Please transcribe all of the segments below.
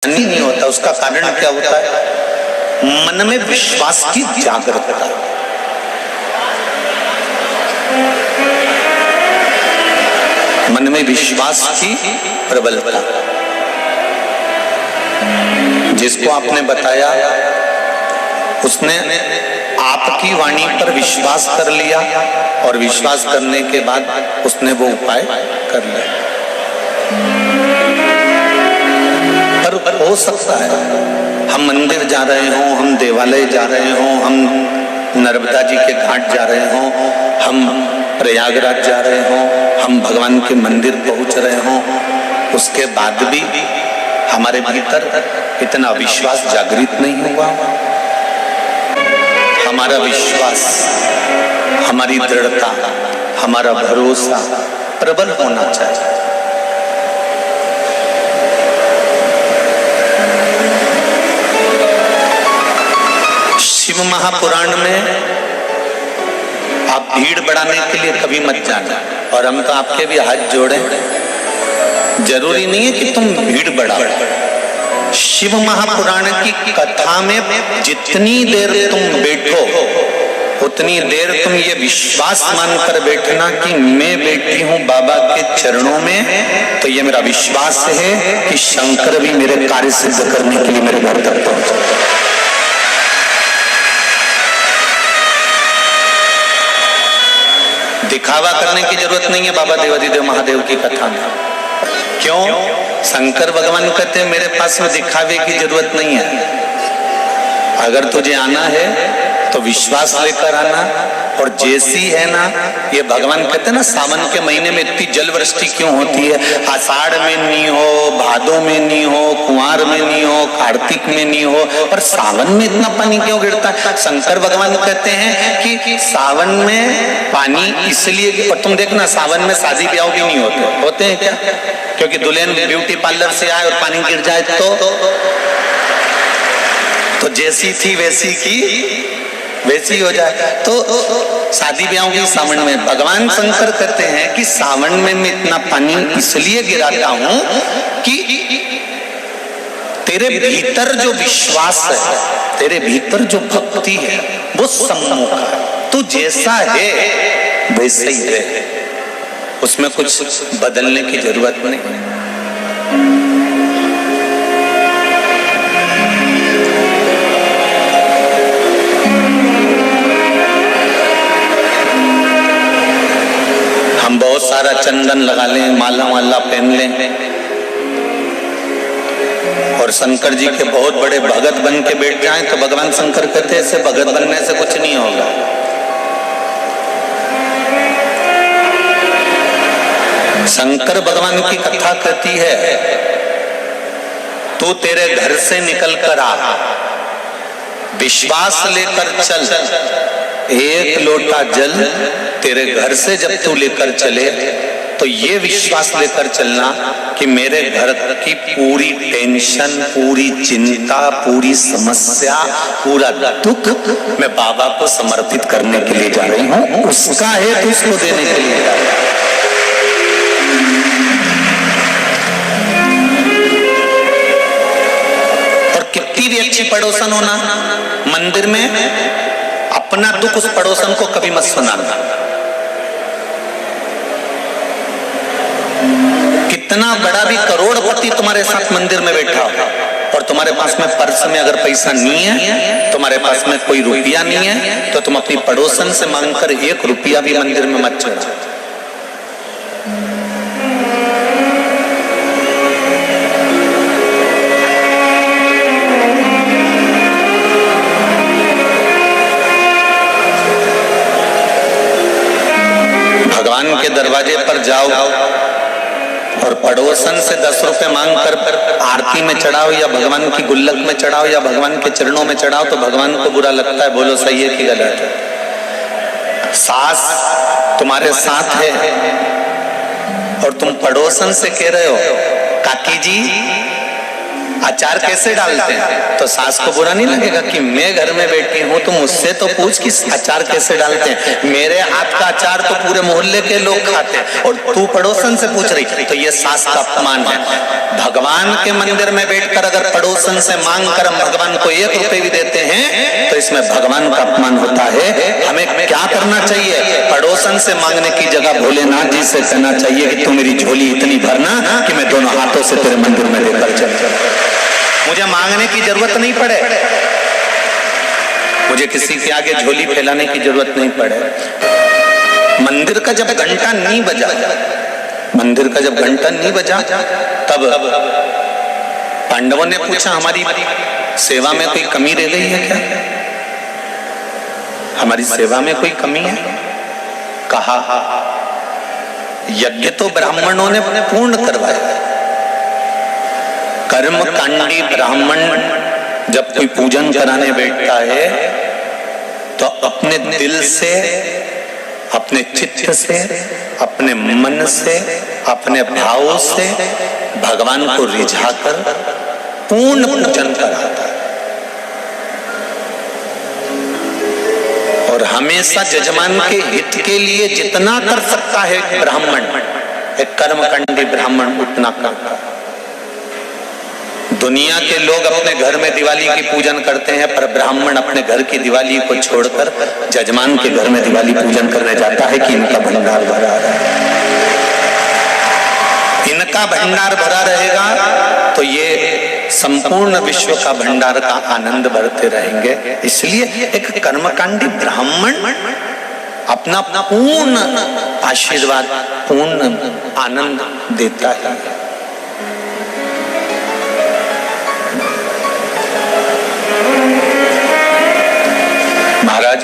नहीं होता। उसका कारण क्या होता है? मन में विश्वास की जागरूकता। मन में विश्वास की प्रबलता। जिसको आपने बताया उसने आपकी वाणी पर विश्वास कर लिया और विश्वास करने के बाद उसने वो उपाय कर लिया। पर हो सकता है हम मंदिर जा रहे हों, हम देवालय जा रहे हों, हम नर्मदा जी के घाट जा रहे हों, हम प्रयागराज जा रहे हों, हम भगवान के मंदिर पहुंच रहे हों, उसके बाद भी हमारे भीतर इतना विश्वास जागृत नहीं हुआ। हमारा विश्वास, हमारी दृढ़ता, हमारा भरोसा प्रबल होना चाहिए। शिव महापुराण में आप भीड़ बढ़ाने के लिए कभी मत जाना। और हम तो आपके भी हाथ जोड़े, जरूरी नहीं है कि तुम भीड़ बढ़ाओ। शिव महापुराण की कथा में जितनी देर तुम बैठो उतनी देर तुम ये विश्वास मानकर बैठना कि मैं बैठी हूँ बाबा के चरणों में, तो ये मेरा विश्वास है कि शंकर भी मेरे कार्य सिद्ध करने के लिए मेरे घर तक पहुंचे। दिखावा करने की जरूरत नहीं है बाबा देवादिदेव महादेव की कथा में। क्यों? शंकर भगवान कहते हैं मेरे पास में दिखावे की जरूरत नहीं है। अगर तुझे आना है तो विश्वास लेकर आना। और जैसी है ना, ये भगवान कहते हैं ना, सावन के महीने में इतनी जल वृष्टि क्यों होती है? आषाढ़ में नहीं हो, भादों में नहीं हो, कुंवार में नहीं हो, कार्तिक में नहीं हो, और सावन में इतना पानी क्यों गिरता है? शंकर भगवान कहते हैं कि सावन में पानी इसलिए, और तुम देखना सावन में शादी ब्याह भी नहीं होते हैं क्या? क्योंकि दुल्हन ब्यूटी पार्लर से आए और पानी गिर जाए तो जैसी थी वैसी की वैसी हो जाए। तो शादी ब्याह की सावन में भगवान शंकर कहते हैं कि सावन में मैं इतना पानी इसलिए गिराता हूं कि तेरे भीतर जो विश्वास है, तेरे भीतर जो भक्ति है, वो सम्मुख है। तू जैसा है वैसे ही है, उसमें कुछ बदलने की जरूरत नहीं। हम बहुत सारा चंदन लगा लें, माला वाला पहन लें, और शंकर जी के बहुत बड़े भगत बन के बैठ जाएं, तो भगवान शंकर कहते हैं ऐसे भगत बनने से कुछ नहीं होगा। शंकर भगवान की कथा कहती है, तू तेरे घर से निकल कर आ, विश्वास लेकर चल। एक लोटा जल तेरे घर से जब तू लेकर चले तो ये विश्वास लेकर चलना कि मेरे घर की पूरी टेंशन, पूरी चिंता, पूरी समस्या, पूरा दुख मैं बाबा को समर्पित करने के लिए जा रही हूँ। उसका है तो उसको देने के लिए जा रही हूँ। और कितनी भी अच्छी पड़ोसन होना, मंदिर में अपना दुख उस पड़ोसन को कभी मत सुनाना। कितना बड़ा भी करोड़पति तुम्हारे साथ मंदिर में बैठा हो और तुम्हारे पास में पर्स में अगर पैसा नहीं है, तुम्हारे पास में कोई रुपया नहीं है, तो तुम अपनी पड़ोसन से मांगकर 1 रुपया भी मंदिर में मत चढ़ा। भगवान के दरवाजे पर जाओ और पड़ोसन से 10 रुपए मांग कर आरती में चढ़ाओ या भगवान की गुल्लक में चढ़ाओ या भगवान के चरणों में चढ़ाओ, तो भगवान को बुरा लगता है। बोलो सही है कि गलत है? सास तुम्हारे साथ है और तुम पड़ोसन से कह रहे हो, काकी जी अचार कैसे डालते हैं? तो सास को बुरा नहीं लगेगा कि मैं घर में बैठी हूँ तो मुझसे तो पूछ कि अचार कैसे डालते हैं। मेरे हाथ का अचार तो पूरे मोहल्ले के लोग खाते हैं और तू पड़ोसन से पूछ रही, तो ये सास का अपमान है। भगवान के मंदिर में बैठकर अगर पड़ोसन से मांग कर हम भगवान को 1 रुपए भी देते हैं तो इसमें भगवान का अपमान होता है। हमें क्या करना चाहिए? पड़ोसन से मांगने की जगह भोलेनाथ जी से कहना चाहिए कि तू मेरी झोली इतनी भरना कि मैं दोनों हाथों से तेरे मंदिर में लेकर चल, मुझे मांगने की जरूरत नहीं पड़े, मुझे किसी के आगे झोली फैलाने की जरूरत नहीं पड़े। मंदिर का जब घंटा नहीं बजा, मंदिर का जब घंटा नहीं बजा तब पांडवों ने पूछा हमारी सेवा में कोई कमी रह गई है क्या? हमारी सेवा में कोई कमी है? कहा यज्ञ तो ब्राह्मणों ने पूर्ण करवाया। कर्मकांडी ब्राह्मण जब कोई पूजन कराने बैठता है तो अपने दिल से, अपने चित्त से, अपने मन से, अपने भाव से भगवान को रिझाकर पूर्ण पूजन कराता है। और हमेशा जजमान के हित के लिए जितना कर सकता है ब्राह्मण, एक कर्मकांडी ब्राह्मण उतना करता है। दुनिया के लोग अपने घर में दिवाली की पूजन करते हैं, पर ब्राह्मण अपने घर की दिवाली को छोड़कर जजमान के घर में दिवाली पूजन करने जाता है कि इनका भंडार भरा है। इनका भंडार भरा रहेगा तो ये संपूर्ण विश्व का भंडार का आनंद भरते रहेंगे। इसलिए एक कर्मकांडी ब्राह्मण अपना पूर्ण आशीर्वाद, पूर्ण आनंद देता है। महाराज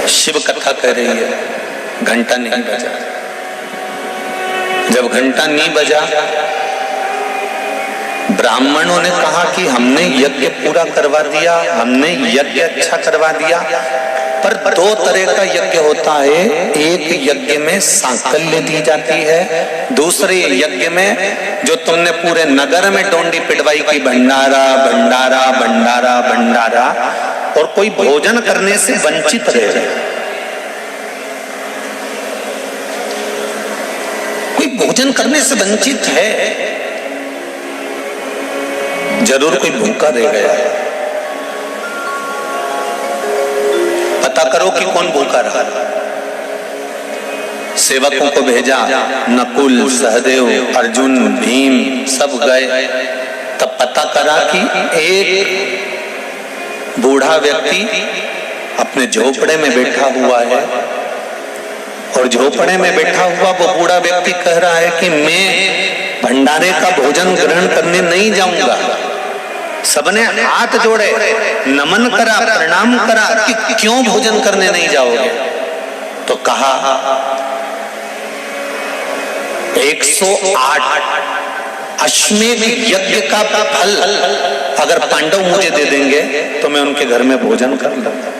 शिव कथा कह रही है, घंटा नहीं बजा। जब घंटा नहीं बजा, ब्राह्मणों ने कहा कि हमने यज्ञ पूरा करवा दिया, हमने यज्ञ अच्छा करवा दिया, पर 2 तरह का यज्ञ होता है। एक यज्ञ में सांकल्य दी जाती है, दूसरे यज्ञ में जो तुमने पूरे नगर में डोंडी पिटवाई की भंडारा भंडारा भंडारा भंडारा, और कोई भोजन करने से वंचित रह जाए, कोई भोजन करने से वंचित है, जरूर कोई भूखा रह गया है। पता करो कि कौन भूखा रहा। सेवकों को भेजा, नकुल, सहदेव, अर्जुन, भीम सब गए। तब पता करा कि एक बूढ़ा व्यक्ति अपने झोपड़े में बैठा हुआ है, और झोपड़े में बैठा हुआ वो बूढ़ा व्यक्ति कह रहा है कि मैं भंडारे का भोजन ग्रहण करने नहीं जाऊंगा। सबने हाथ जोड़े, नमन करा, प्रणाम करा कि क्यों भोजन करने नहीं जाओगे? तो कहा 108 अश्वमेध यज्ञ का फल अगर पांडव मुझे दे देंगे तो मैं उनके घर में भोजन कर लूंगा।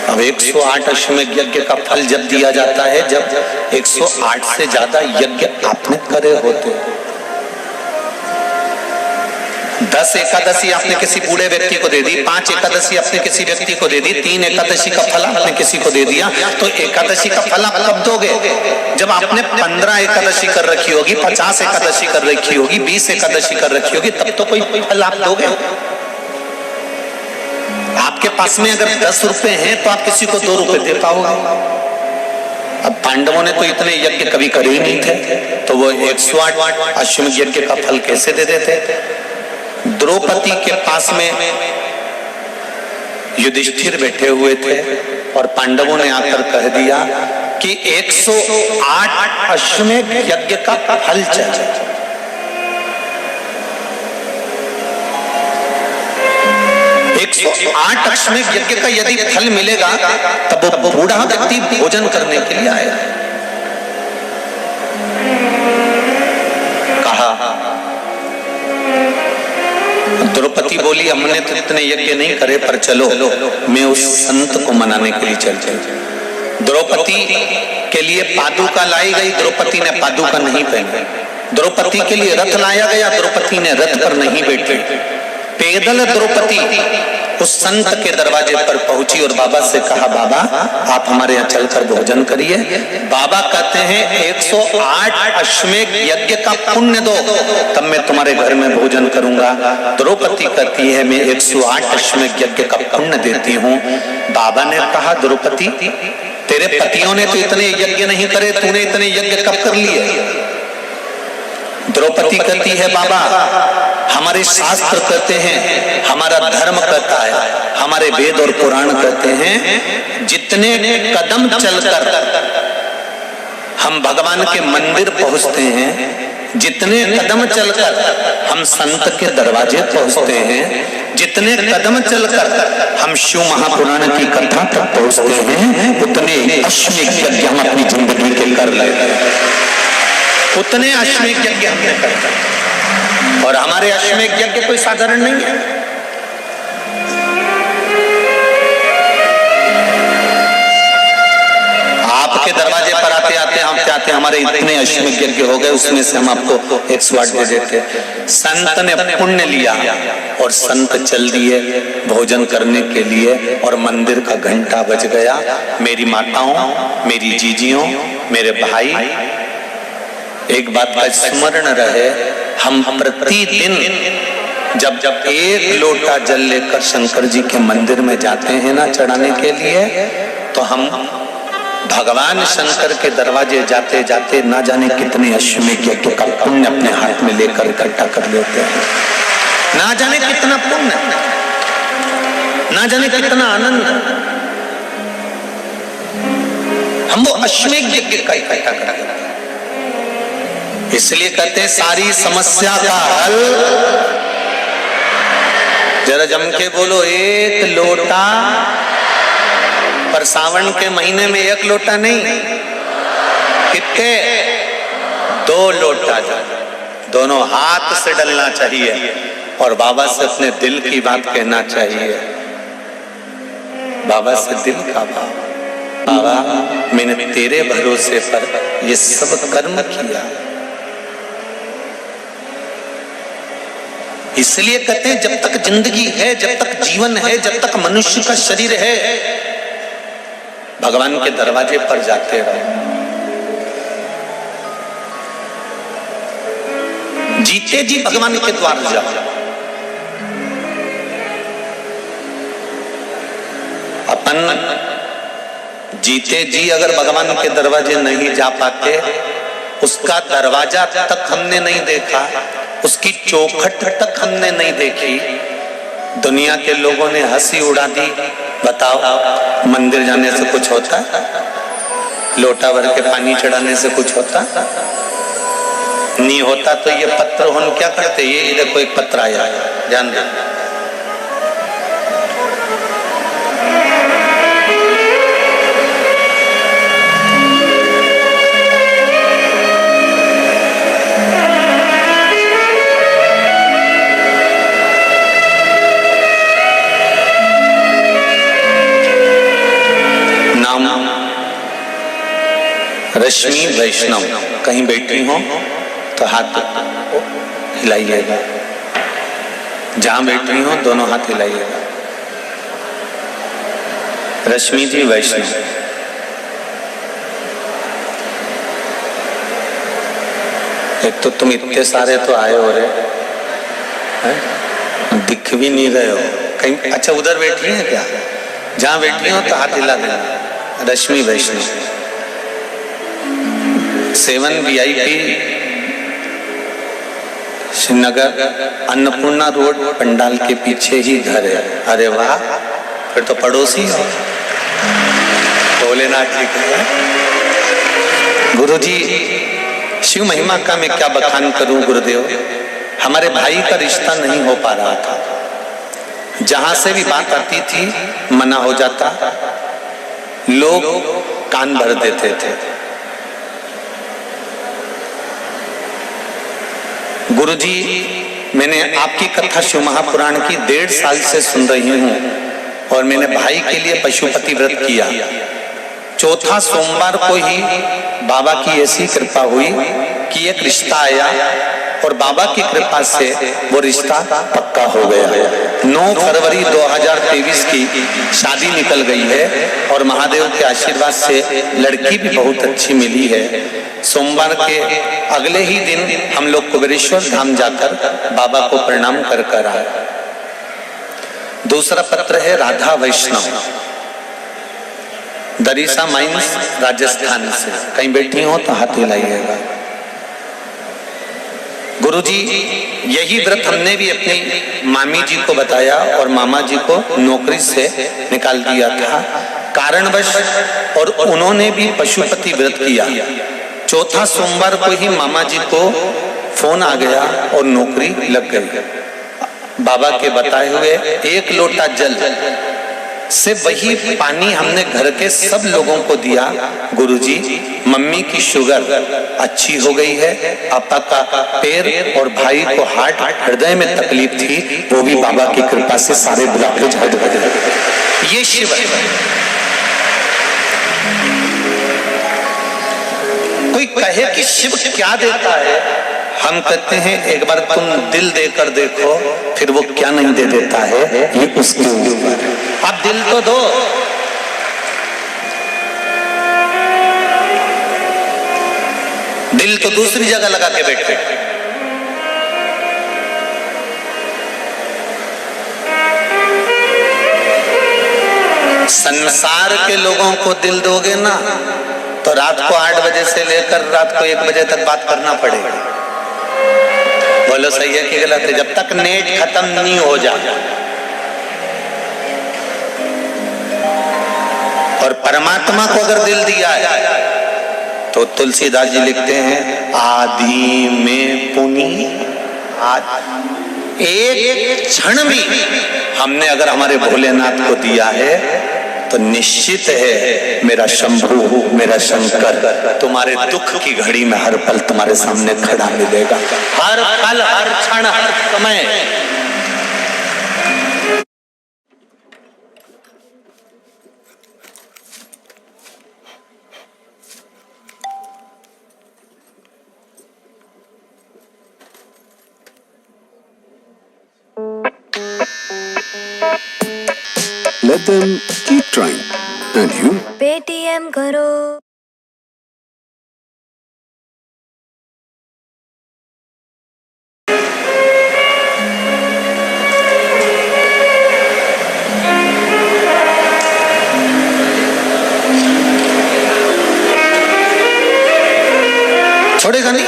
अब 108 अश्वमेध यज्ञ का फल जब दिया जाता है जब 108 से ज्यादा यज्ञ आपने करे होते। 10 एकादशी आपने किसी बूढ़े व्यक्ति को दे दी, 5 एकादशी आपने किसी व्यक्ति को दे दी, 3 एकादशी का फल आपने किसी को दे दिया, तो एकादशी का फल आप कब दोगे? जब आपने 15 एकादशी कर रखी होगी, 50 एकादशी कर रखी होगी, 20 एकादशी कर रखी होगी, तब तो कोई फल आप दोगे। आपके पास में अगर 10 रुपए हैं तो आप किसी को 2 रुपए दे पाओगे। अब पांडवों ने तो इतने यज्ञ कभी करे ही नहीं थे, तो वो 108 अश्वमेध यज्ञ का फल कैसे दे देते? द्रौपदी के पास में युधिष्ठिर बैठे हुए थे और पांडवों ने आकर कह दिया कि 108 अश्वमेध यज्ञ का फल चाहिए। 108 अश्वमेध यज्ञ का यदि फल मिलेगा तब वो बूढ़ा व्यक्ति भोजन करने के लिए आया। कहा, द्रौपदी बोली हमने तो इतने यज्ञ नहीं करे, पर चलो मैं उस संत को मनाने के लिए चल चल। द्रौपदी के लिए पादुका लाई गई, द्रौपदी ने पादुका नहीं पहनी। द्रौपदी के लिए रथ लाया गया, द्रौपदी ने रथ पर नहीं बैठी। पैदल द्रौपदी उस संत के दरवाजे पर पहुंची और बाबा से कहा, बाबा आप हमारे यहाँ चलकर भोजन करिए। बाबा कहते हैं 108 अश्वमेध यज्ञ का पुण्य दो, तब मैं तुम्हारे घर में भोजन करूंगा। द्रौपदी कहती है मैं 108 अश्वमेध यज्ञ का पुण्य देती हूँ। बाबा ने कहा, द्रौपदी तेरे पतियों ने तो इतने यज्ञ नहीं करे, तूने इतने यज्ञ कब कर लिए? द्रौपदी कहती है, बाबा हमारे शास्त्र कहते हैं, हमारा धर्म कहता है, हमारे वेद और पुराण कहते हैं, जितने कदम चलकर हम भगवान के मंदिर पहुंचते हैं, जितने कदम चलकर हम संत के दरवाजे पहुंचते हैं, जितने कदम चलकर हम शिव महापुराण की कथा तक पहुंचते हैं, उतने अश्वमेध यज्ञ हम अपनी जिंदगी के कर लेते हैं। उतने अश्वमेध यज्ञ हमने करते हैं और हमारे अश्वमेध यज्ञ कोई साधारण नहीं है। आपके दरवाजे पर आते आते हमारे इतने अश्वमेध यज्ञ हो गए, उसमें से हम आपको 108 दे देते। संत ने पुण्य लिया और संत चल दिए भोजन करने के लिए और मंदिर का घंटा बज गया। मेरी माताओं, मेरी जीजियों, मेरे भाई, एक बात का स्मरण रहे, हम प्रतिदिन जब जब एक लोटा जल लेकर शंकर जी के मंदिर में जाते हैं ना चढ़ाने के लिए, तो हम भगवान शंकर के दरवाजे जाते जाते ना जाने कितने अश्वमेध यज्ञ का पुण्य अपने हाथ में लेकर इकट्ठा कर लेते हैं। ना जाने कितना पुण्य, ना जाने कितना आनंद हम वो अश्वमेध यज्ञ का इकट्ठा करते हैं। इसलिए कहते हैं सारी समस्या का हल, जरा जम के बोलो, एक लोटा। पर सावन के महीने में एक लोटा नहीं, कितने? 2 लोटा दोनों हाथ से डलना चाहिए और बाबा से अपने दिल की बात कहना चाहिए। बाबा से दिल का भाव, बाबा मैंने तेरे भरोसे पर ये सब कर्म किया। इसलिए कहते हैं जब तक जिंदगी है, जब तक जीवन है, जब तक मनुष्य का शरीर है, भगवान के दरवाजे पर जाते रहो। जीते जी भगवान के द्वार जाओ। अपन जीते जी अगर भगवान के दरवाजे नहीं जा पाते, उसका दरवाजा तक हमने नहीं देखा, उसकी चौखट तक हमने नहीं देखी, दुनिया के लोगों ने हंसी उड़ा दी। बताओ मंदिर जाने से कुछ होता? लोटा भर के पानी चढ़ाने से कुछ होता? नहीं होता। तो ये पत्र हम क्या करते? ये देखो एक पत्र आया है, ध्यान दो। रश्मि वैष्णव, कहीं बैठी हो तो हाथ हिलाइएगा, जहां बैठी हो दोनों हाथ हिलाइएगा। रश्मि जी वैष्णव, एक तो तुम इतने सारे तो आए हो रहे, दिख भी नहीं रहे हो कहीं। अच्छा उधर बैठी है क्या? जहां बैठी हो तो हाथ हिला देना। रश्मि वैष्णव, 7 VIP श्रीनगर अन्नपूर्णा रोड पंडाल के पीछे ही घर है। अरे वाह, फिर तो पड़ोसी हो। भोलेनाथ जी का गुरुजी, शिव महिमा का मैं क्या बखान करूं गुरुदेव। हमारे भाई का रिश्ता नहीं हो पा रहा था, जहां से भी बात आती थी मना हो जाता, लोग कान भर देते थे। गुरुजी, मैंने आपकी कथा शिव महापुराण की 1.5 साल से सुन रही हूँ और मैंने भाई के लिए पशुपति व्रत किया। चौथा सोमवार को ही बाबा की ऐसी कृपा हुई कि एक रिश्ता आया और बाबा की कृपा से वो रिश्ता पक्का हो गया। 9 फरवरी 2023 की शादी निकल गई है और महादेव के आशीर्वाद से लड़की भी बहुत अच्छी मिली है। सोमवार के अगले ही दिन हम लोग कुबेरेश्वर धाम जाकर बाबा को प्रणाम कर आए। दूसरा पत्र है राधा वैष्णव, दरीसा माइंस, राजस्थान से। कहीं बैठी हो तो हाथ हिलाइएगा। गुरुजी, यही व्रत हमने भी अपनी मामी जी को बताया और मामा जी को नौकरी से निकाल दिया था कारणवश, और उन्होंने भी पशुपति व्रत किया। चौथा सोमवार को ही मामा जी को फोन आ गया और नौकरी लग गई। बाबा के बताए हुए 1 लोटा जल से वही पानी हमने घर के सब लोगों को दिया। गुरुजी, मम्मी की शुगर अच्छी हो गई है, पापा का पैर और भाई को हार्ट हृदय में तकलीफ थी, वो भी बाबा की कृपा से सारे ब्लॉकेज हट गए। ये शिव है। कोई कहे कि शिव क्या देता है, हम कहते हैं एक बार तुम दिल देकर देखो, फिर वो क्या नहीं दे देता है ये उसके ऊपर। आप दिल तो दो। दिल तो दूसरी जगह लगा के बैठे। संसार के लोगों को दिल दोगे ना तो रात को 8 बजे से लेकर रात को 1 बजे तक बात करना पड़ेगा। बोलो सही है कि गलत है? जब तक नेट खत्म नहीं हो जाए। और परमात्मा को अगर दिल दिया है तो तुलसीदास जी लिखते हैं आदि में पुनि, एक क्षण भी हमने अगर हमारे भोलेनाथ को दिया है तो निश्चित है मेरा शंभू, मेरा शंकर तुम्हारे दुख की घड़ी में हर पल तुम्हारे सामने खड़ा मिलेगा। हर पल, हर क्षण, हर समय। Let them keep trying. And you? Paytm करो। छोड़ेगा नहीं।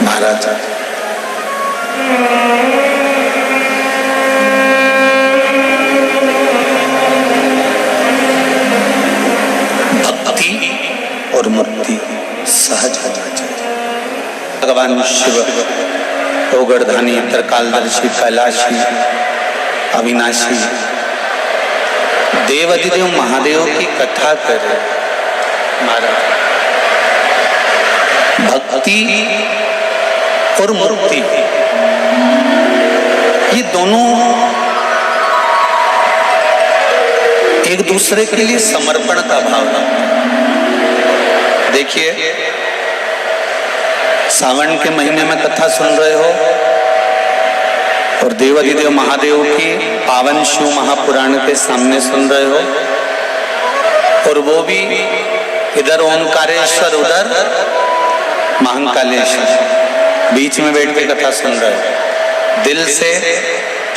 महाराज भक्ति और मुक्ति सहज होना चाहिए। भगवान शिव ओगरधानी, त्रिकालदर्शी, कैलाशी, अविनाशी देवाधिदेव महादेव की कथा करे। महाराज भक्ति और मुक्ति ये दोनों एक दूसरे के लिए समर्पण का भाव रखते हैं। देखिए, सावन के महीने में कथा सुन रहे हो और देवाधिदेव महादेव की पावन शिव महापुराण के सामने सुन रहे हो, और वो भी इधर ओंकारेश्वर, उधर महाकालेश्वर, बीच में बैठ के कथा सुन रहे हो। दिल से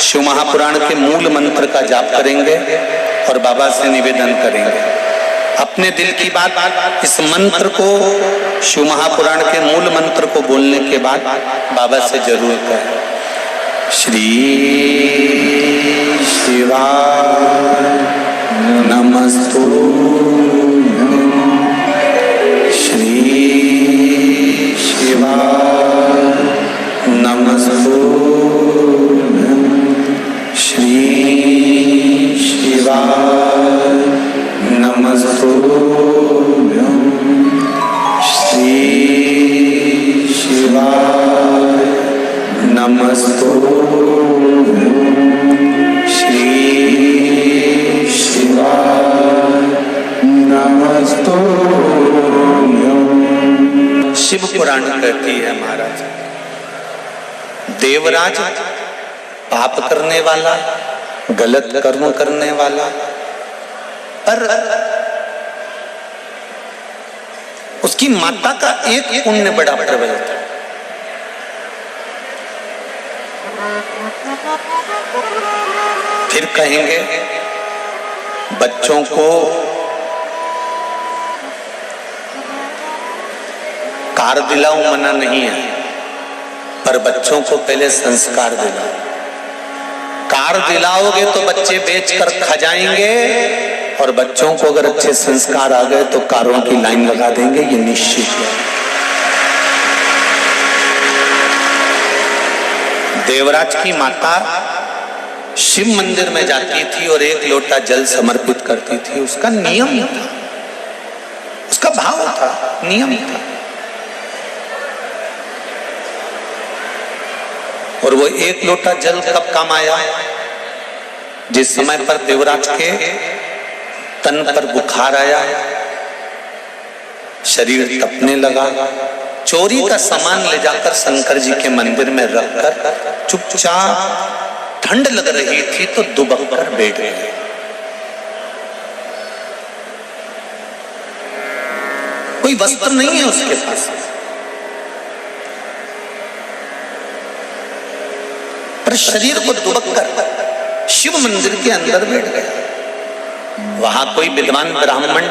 शिव महापुराण के मूल मंत्र का जाप करेंगे और बाबा से निवेदन करेंगे अपने दिल की बात। इस मंत्र को, शिव महापुराण के मूल मंत्र को बोलने के बाद बाबा से जरूर कहें, श्री शिवाय नमस्तुभ्यं, श्री शिवाय नमस्तुभ्यं, श्री शिवाय नमस्तुभ्यं, श्री शिवाय नमस्तो श्री शिवाय नमस्तो। शिव पुराण कहती है महाराज, देवराज पाप करने वाला, गलत कर्म करने वाला, पर उसकी माता का एक पुण्य बड़ा प्रबल था। फिर कहेंगे बच्चों को कार दिलाओ मना नहीं है, पर बच्चों को पहले संस्कार दिलाओ। कार दिलाओगे तो बच्चे बेचकर खा जाएंगे, और बच्चों को अगर अच्छे संस्कार आ गए तो कारों की लाइन लगा देंगे, ये निश्चित है। देवराज की माता शिव मंदिर में जाती थी और एक लोटा जल समर्पित करती थी। उसका नियम था, उसका भाव था, नियम था। और वो एक लोटा जल कब काम आया? जिस समय पर देवराज के तन पर बुखार आया, शरीर तपने लगा, चोरी का सामान ले जाकर शंकर जी के मंदिर में रखकर चुपचाप, ठंड लग रही थी तो दुबक कर बैठ गए। कोई वस्त्र नहीं है उसके पास, पर शरीर को दुबक कर शिव मंदिर के अंदर बैठ गया। वहां कोई विद्वान ब्राह्मण,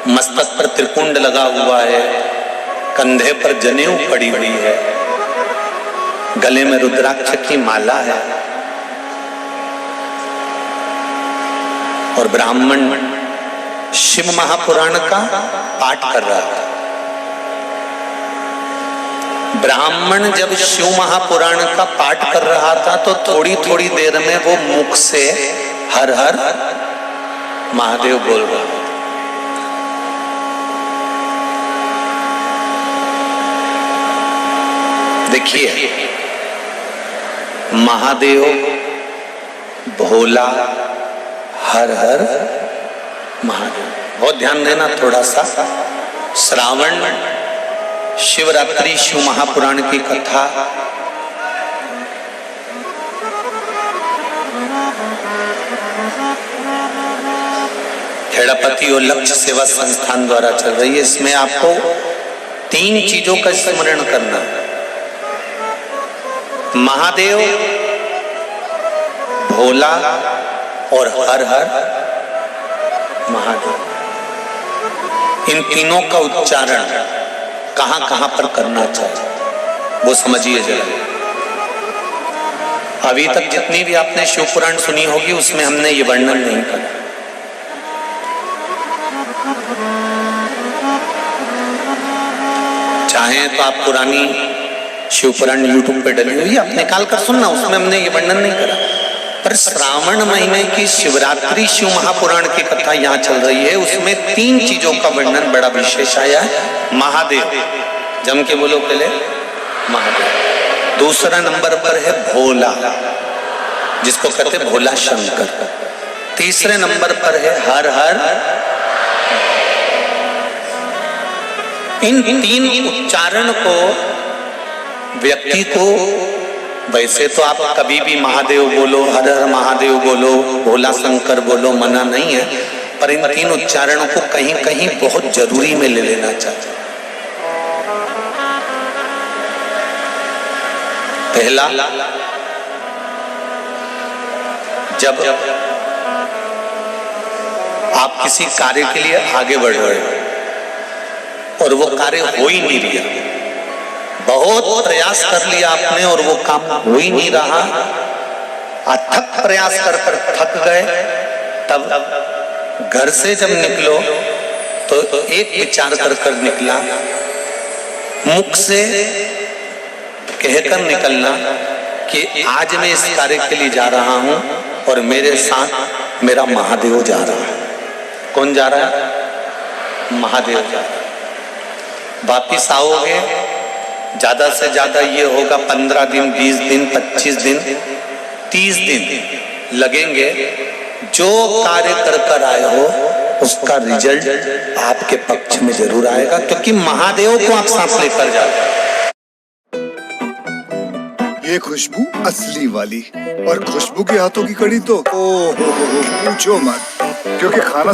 मस्तक पर त्रिकुंड लगा हुआ है, कंधे पर जनेऊ पड़ी हुई है, गले में रुद्राक्ष की माला है, और ब्राह्मण शिव महापुराण का पाठ कर रहा था। ब्राह्मण जब शिव महापुराण का पाठ कर रहा था तो थोड़ी थोड़ी देर में वो मुख से हर हर महादेव बोल रहा था। देखिए, महादेव, भोला, हर हर महादेव। बहुत ध्यान देना थोड़ा सा। श्रावण शिवरात्रि शिव महापुराण की कथा खेड़ापति और लक्ष्य सेवा संस्थान द्वारा चल रही है। इसमें आपको 3 चीजों का स्मरण करना है: महादेव, भोला और हर हर महादेव। इन तीनों का उच्चारण कहां कहां पर करना चाहिए वो समझिए जरा। अभी तक जितनी भी आपने शिव पुराण सुनी होगी उसमें हमने ये वर्णन नहीं करा। चाहे तो आप पुरानी शिव पुराण यूट्यूब पे डली हुई आप निकाल कर सुनना, उसमें हमने ये वर्णन नहीं करा। पर श्रावण महीने की शिवरात्रि शिव महापुराण की कथा यहाँ चल रही है, उसमें 3 चीजों का वर्णन बड़ा विशेष आया है। महादेव, जम के बोलो पहले, महादेव। दूसरा नंबर पर है भोला, जिसको कहते भोला शंकर। तीसरे नंबर पर है हर हर। इन 3 उच्चारण को व्यक्ति को, वैसे तो आप कभी भी महादेव बोलो, हर हर महादेव बोलो, भोला शंकर बोलो, मना नहीं है, पर इन 3 उच्चारणों को कहीं कहीं बहुत जरूरी में ले लेना चाहिए। पहला, जब आप किसी कार्य के लिए आगे बढ़ रहे हो और वो कार्य हो ही नहीं रहा, बहुत प्रयास कर लिया आपने और वो काम हो ही नहीं रहा, अथक प्रयास कर कर थक गए, तब घर से जब निकलो तो एक विचार कर कर निकला, मुख से कहकर निकलना कि आज मैं इस कार्य के लिए जा रहा हूं और मेरे साथ मेरा महादेव जा रहा है। कौन जा रहा है? महादेव जा रहा है। वापिस आओगे, ज्यादा से ज्यादा ये होगा 15 दिन, 20 दिन, 25 दिन, 30 दिन लगेंगे। जो कार्य कर आए हो उसका रिजल्ट आपके पक्ष में जरूर आएगा, क्योंकि महादेव को आप साथ लेकर जाते हैं। ये खुशबू असली वाली, और खुशबू के हाथों की कड़ी तो पूछो मत, क्योंकि खाना